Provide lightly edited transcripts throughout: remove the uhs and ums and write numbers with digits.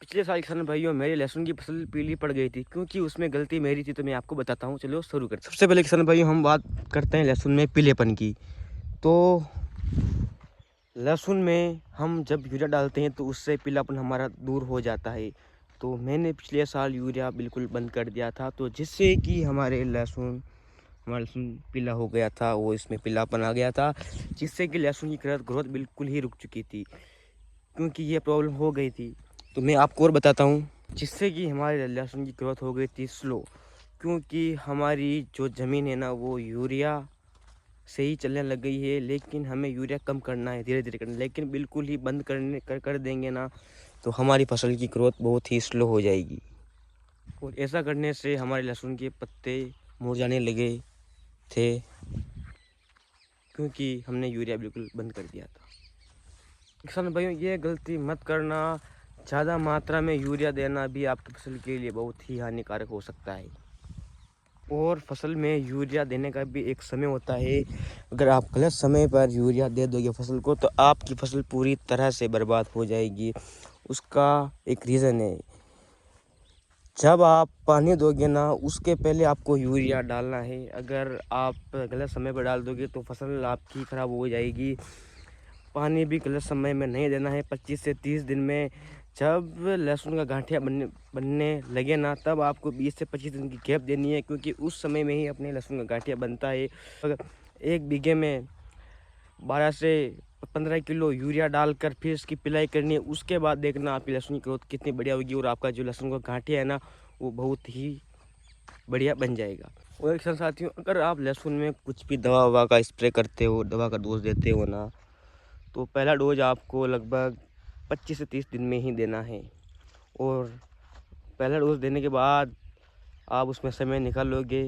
पिछले साल किसान भाइयों मेरे लहसुन की फसल पीली पड़ गई थी क्योंकि उसमें गलती मेरी थी। तो मैं आपको बताता हूँ, चलो शुरू करते हैं। सबसे पहले किसान भाइयों हम बात करते हैं लहसुन में पीलेपन की। तो लहसुन में हम जब यूरिया डालते हैं तो उससे पीलापन हमारा दूर हो जाता है। तो मैंने पिछले साल यूरिया बिल्कुल बंद कर दिया था, तो जिससे कि हमारा लहसुन पीला हो गया था, वो इसमें पीलापन आ गया था, जिससे कि लहसुन की ग्रोथ बिल्कुल ही रुक चुकी थी क्योंकि ये प्रॉब्लम हो गई थी। तो मैं आपको और बताता हूँ, जिससे कि हमारे लहसुन की ग्रोथ हो गई थी स्लो, क्योंकि हमारी जो ज़मीन है ना वो यूरिया से ही चलने लग गई है। लेकिन हमें यूरिया कम करना है, धीरे धीरे करना, लेकिन बिल्कुल ही बंद कर देंगे ना तो हमारी फसल की ग्रोथ बहुत ही स्लो हो जाएगी। और ऐसा करने से हमारे लहसुन के पत्ते मुरझाने लगे थे क्योंकि हमने यूरिया बिल्कुल बंद कर दिया था। किसान भाइयों ये गलती मत करना, ज़्यादा मात्रा में यूरिया देना भी आपकी फसल के लिए बहुत ही हानिकारक हो सकता है। और फसल में यूरिया देने का भी एक समय होता है। अगर आप गलत समय पर यूरिया दे दोगे फसल को तो आपकी फसल पूरी तरह से बर्बाद हो जाएगी। उसका एक रीज़न है, जब आप पानी दोगे ना उसके पहले आपको यूरिया डालना है। अगर आप गलत समय पर डाल दोगे तो फसल आपकी ख़राब हो जाएगी। पानी भी गलत समय में नहीं देना है। 25 से 30 दिन में जब लहसुन का गांठिया बनने लगे ना तब आपको 20 से 25 दिन की गैप देनी है, क्योंकि उस समय में ही अपने लहसुन का गांठिया बनता है। अगर 1 बीघे में 12 से 15 किलो यूरिया डालकर फिर इसकी पिलाई करनी है, उसके बाद देखना आपकी लहसुन की ग्रोथ कितनी बढ़िया होगी और आपका जो लहसुन का गांठिया है ना वो बहुत ही बढ़िया बन जाएगा। और एक साथियों, अगर आप लहसुन में कुछ भी दवा ववा का स्प्रे करते हो, दवा का डोज देते हो ना, तो पहला डोज आपको लगभग 25 से 30 दिन में ही देना है। और पहला डोज देने के बाद आप उसमें समय निकालोगे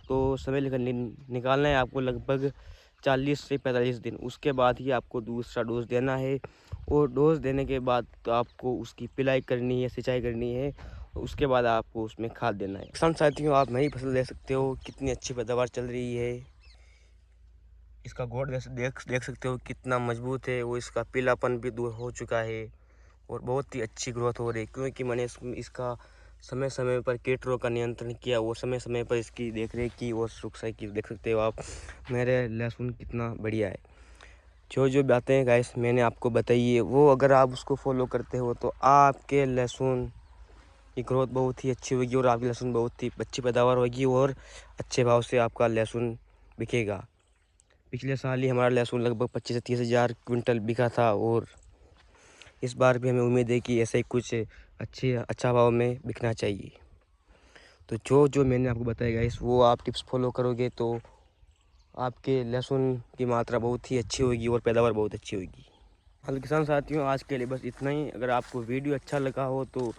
तो समय निकालना है आपको लगभग 40 से 45 दिन। उसके बाद ही आपको दूसरा डोज देना है। और डोज देने के बाद तो आपको उसकी पिलाई करनी है, सिंचाई करनी है। उसके बाद आपको उसमें खाद देना है। किसान साथियों, आप मेरी फसल देख सकते हो कितनी अच्छी पैदावार चल रही है। इसका गोड़ देख सकते हो कितना मजबूत है। वो इसका पीलापन भी दूर हो चुका है और बहुत ही अच्छी ग्रोथ हो रही है, क्योंकि मैंने इसका समय समय पर कीट रोग का नियंत्रण किया और समय समय पर इसकी देख रेख की और सुरक्षा की। देख सकते हो आप मेरे लहसुन कितना बढ़िया है। जो जो बातें गाइस मैंने आपको बताई है वो अगर आप उसको फॉलो करते हो तो आपके लहसुन की ग्रोथ बहुत ही अच्छी होगी और आपकी लहसुन बहुत ही अच्छी पैदावार होगी और अच्छे भाव से आपका लहसुन बिकेगा। पिछले साल ही हमारा लहसुन लगभग 25 से 30 हज़ार क्विंटल बिका था और इस बार भी हमें उम्मीद है कि ऐसा ही कुछ अच्छा भाव में बिकना चाहिए। तो जो जो मैंने आपको बताया गाइस वो आप टिप्स फॉलो करोगे तो आपके लहसुन की मात्रा बहुत ही अच्छी होगी और पैदावार बहुत अच्छी होगी। हेलो किसान साथियों, आज के लिए बस इतना ही। अगर आपको वीडियो अच्छा लगा हो तो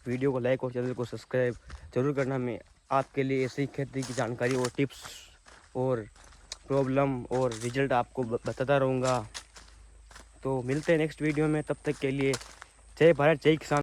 वीडियो को लाइक और चैनल को सब्सक्राइब जरूर करना। मैं आपके लिए ऐसे ही खेती की जानकारी और टिप्स और प्रॉब्लम और रिजल्ट आपको बताता रहूँगा। तो मिलते हैं नेक्स्ट वीडियो में, तब तक के लिए जय भारत जय किसान।